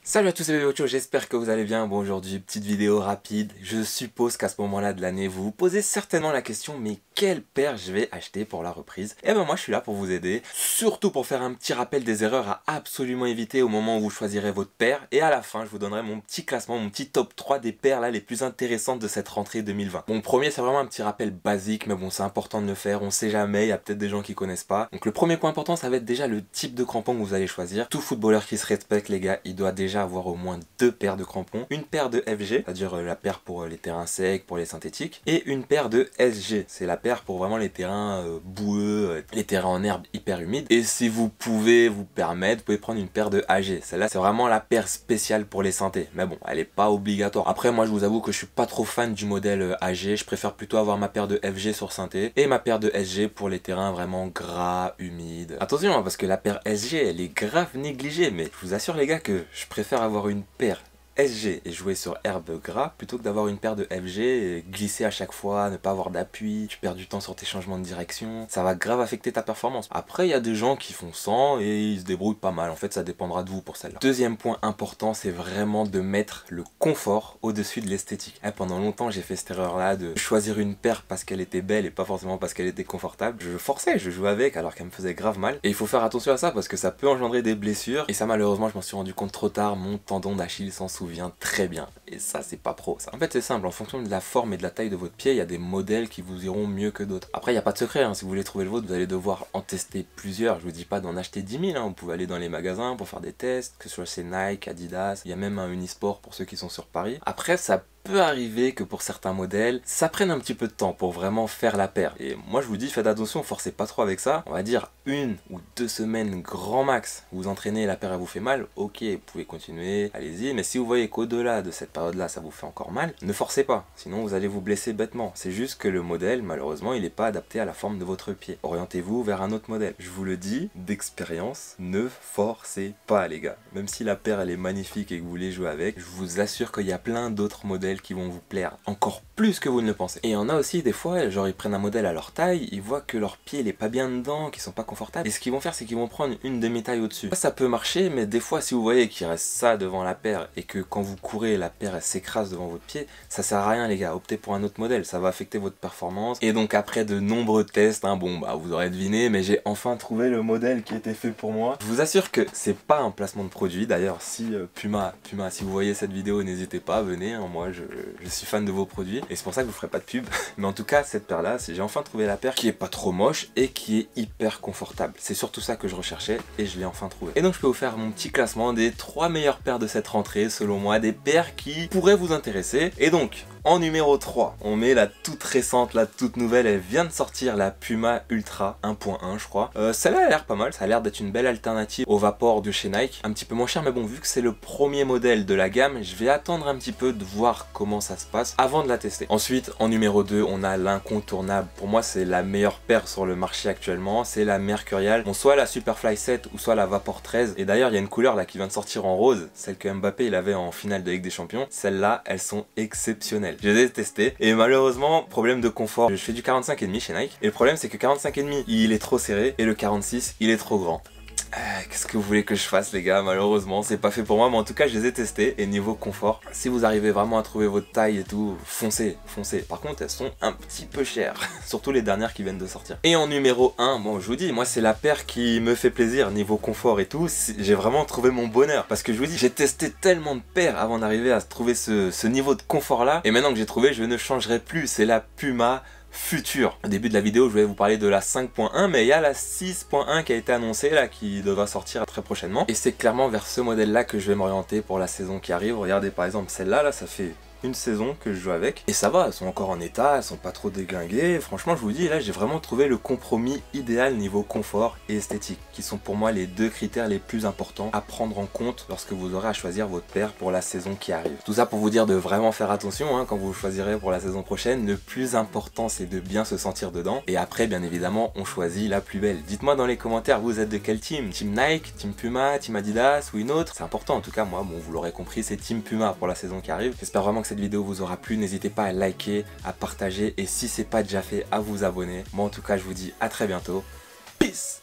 Salut à tous, c'est Ocho, j'espère que vous allez bien. Bon, aujourd'hui, petite vidéo rapide. Je suppose qu'à ce moment-là de l'année, vous vous posez certainement la question, mais quelle paire je vais acheter pour la reprise? Et ben moi, je suis là pour vous aider, surtout pour faire un petit rappel des erreurs à absolument éviter au moment où vous choisirez votre paire. Et à la fin, je vous donnerai mon petit classement, mon petit top 3 des paires là les plus intéressantes de cette rentrée 2020. Bon, premier, c'est vraiment un petit rappel basique, mais bon, c'est important de le faire, on sait jamais, il y a peut-être des gens qui connaissent pas. Donc le premier point important, ça va être déjà le type de crampon que vous allez choisir. Tout footballeur qui se respecte, les gars, il doit déjà avoir au moins deux paires de crampons, une paire de FG, c'est-à-dire la paire pour les terrains secs, pour les synthétiques, et une paire de SG, c'est la paire pour vraiment les terrains boueux, les terrains en herbe hyper humides. Et si vous pouvez vous permettre, vous pouvez prendre une paire de AG, celle-là c'est vraiment la paire spéciale pour les synthés, mais bon, elle est pas obligatoire. Après moi je vous avoue que je suis pas trop fan du modèle AG, je préfère plutôt avoir ma paire de FG sur synthé et ma paire de SG pour les terrains vraiment gras, humides. Attention hein, parce que la paire SG elle est grave négligée, mais je vous assure les gars que je préfère avoir une paire SG et jouer sur herbe gras plutôt que d'avoir une paire de FG et glisser à chaque fois, ne pas avoir d'appui, tu perds du temps sur tes changements de direction, ça va grave affecter ta performance. Après il y a des gens qui font sans et ils se débrouillent pas mal, en fait ça dépendra de vous pour celle-là. Deuxième point important, c'est vraiment de mettre le confort au-dessus de l'esthétique. Pendant longtemps j'ai fait cette erreur là de choisir une paire parce qu'elle était belle et pas forcément parce qu'elle était confortable. Je forçais, je jouais avec alors qu'elle me faisait grave mal et il faut faire attention à ça parce que ça peut engendrer des blessures et ça malheureusement je m'en suis rendu compte trop tard, mon tendon d'Achille s'en souvient très bien et ça c'est pas pro ça. En fait c'est simple, en fonction de la forme et de la taille de votre pied il y a des modèles qui vous iront mieux que d'autres. Après il n'y a pas de secret hein. Si vous voulez trouver le vôtre vous allez devoir en tester plusieurs, je vous dis pas d'en acheter 10 000 hein. Vous pouvez aller dans les magasins pour faire des tests, que ce soit chez Nike, Adidas, il y a même un Unisport pour ceux qui sont sur Paris. Après ça peut arriver que pour certains modèles, ça prenne un petit peu de temps pour vraiment faire la paire. Et moi je vous dis, faites attention, forcez pas trop avec ça. On va dire 1 ou 2 semaines grand max. Vous entraînez, la paire elle vous fait mal, ok, vous pouvez continuer, allez-y. Mais si vous voyez qu'au-delà de cette période-là, ça vous fait encore mal, ne forcez pas. Sinon vous allez vous blesser bêtement. C'est juste que le modèle, malheureusement, il n'est pas adapté à la forme de votre pied. Orientez-vous vers un autre modèle. Je vous le dis, d'expérience, ne forcez pas les gars. Même si la paire elle est magnifique et que vous voulez jouer avec, je vous assure qu'il y a plein d'autres modèles qui vont vous plaire encore plus que vous ne le pensez. Et il y en a aussi des fois, genre ils prennent un modèle à leur taille, ils voient que leur pied il est pas bien dedans, qu'ils sont pas confortables, et ce qu'ils vont faire c'est qu'ils vont prendre une demi-taille au-dessus. Ça peut marcher, mais des fois si vous voyez qu'il reste ça devant la paire et que quand vous courez la paire elle s'écrase devant votre pied, ça sert à rien les gars, optez pour un autre modèle, ça va affecter votre performance. Et donc après de nombreux tests, hein, bon bah vous aurez deviné, mais j'ai enfin trouvé le modèle qui était fait pour moi. Je vous assure que c'est pas un placement de produit, d'ailleurs si Puma, si vous voyez cette vidéo n'hésitez pas, venez, hein, moi je suis fan de vos produits et c'est pour ça que je vous ferai pas de pub. Mais en tout cas cette paire là, j'ai enfin trouvé la paire qui est pas trop moche et qui est hyper confortable. C'est surtout ça que je recherchais et je l'ai enfin trouvé. Et donc je peux vous faire mon petit classement des 3 meilleures paires de cette rentrée selon moi, des paires qui pourraient vous intéresser. Et donc en numéro 3, on met la toute récente, la toute nouvelle, elle vient de sortir, la Puma Ultra 1.1 je crois. Celle-là elle a l'air pas mal, ça a l'air d'être une belle alternative au Vapor de chez Nike. Un petit peu moins cher mais bon, vu que c'est le premier modèle de la gamme, je vais attendre un petit peu de voir comment ça se passe avant de la tester. Ensuite, en numéro 2, on a l'incontournable. Pour moi, c'est la meilleure paire sur le marché actuellement, c'est la Mercurial. Bon, soit la Superfly 7 ou soit la Vapor 13. Et d'ailleurs, il y a une couleur là qui vient de sortir en rose, celle que Mbappé il avait en finale de Ligue des Champions. Celles-là, elles sont exceptionnelles. Je les ai testées et malheureusement, problème de confort. Je fais du 45,5 chez Nike et le problème c'est que 45,5 il est trop serré et le 46 il est trop grand. Qu'est-ce que vous voulez que je fasse les gars, malheureusement c'est pas fait pour moi, mais en tout cas je les ai testés et niveau confort, si vous arrivez vraiment à trouver votre taille et tout, foncez. Par contre elles sont un petit peu chères, surtout les dernières qui viennent de sortir. Et en numéro 1, bon je vous dis, moi c'est la paire qui me fait plaisir niveau confort et tout, j'ai vraiment trouvé mon bonheur, parce que je vous dis, j'ai testé tellement de paires avant d'arriver à trouver ce niveau de confort là, et maintenant que j'ai trouvé, je ne changerai plus, c'est la Puma Future. Au début de la vidéo je voulais vous parler de la 5.1 mais il y a la 6.1 qui a été annoncée là, qui devra sortir très prochainement et c'est clairement vers ce modèle là que je vais m'orienter pour la saison qui arrive. Regardez par exemple celle-là, ça fait une saison que je joue avec et ça va, elles sont encore en état, elles sont pas trop déglinguées. Franchement je vous dis, là j'ai vraiment trouvé le compromis idéal niveau confort et esthétique, qui sont pour moi les deux critères les plus importants à prendre en compte lorsque vous aurez à choisir votre paire pour la saison qui arrive. Tout ça pour vous dire de vraiment faire attention hein, quand vous choisirez pour la saison prochaine. Le plus important c'est de bien se sentir dedans et après bien évidemment on choisit la plus belle. Dites-moi dans les commentaires, vous êtes de quel team? Team Nike, Team Puma, Team Adidas ou une autre? C'est important en tout cas, moi bon vous l'aurez compris, c'est Team Puma pour la saison qui arrive. J'espère vraiment que cette vidéo vous aura plu, n'hésitez pas à liker, à partager et si c'est pas déjà fait à vous abonner. Moi en tout cas je vous dis à très bientôt, peace.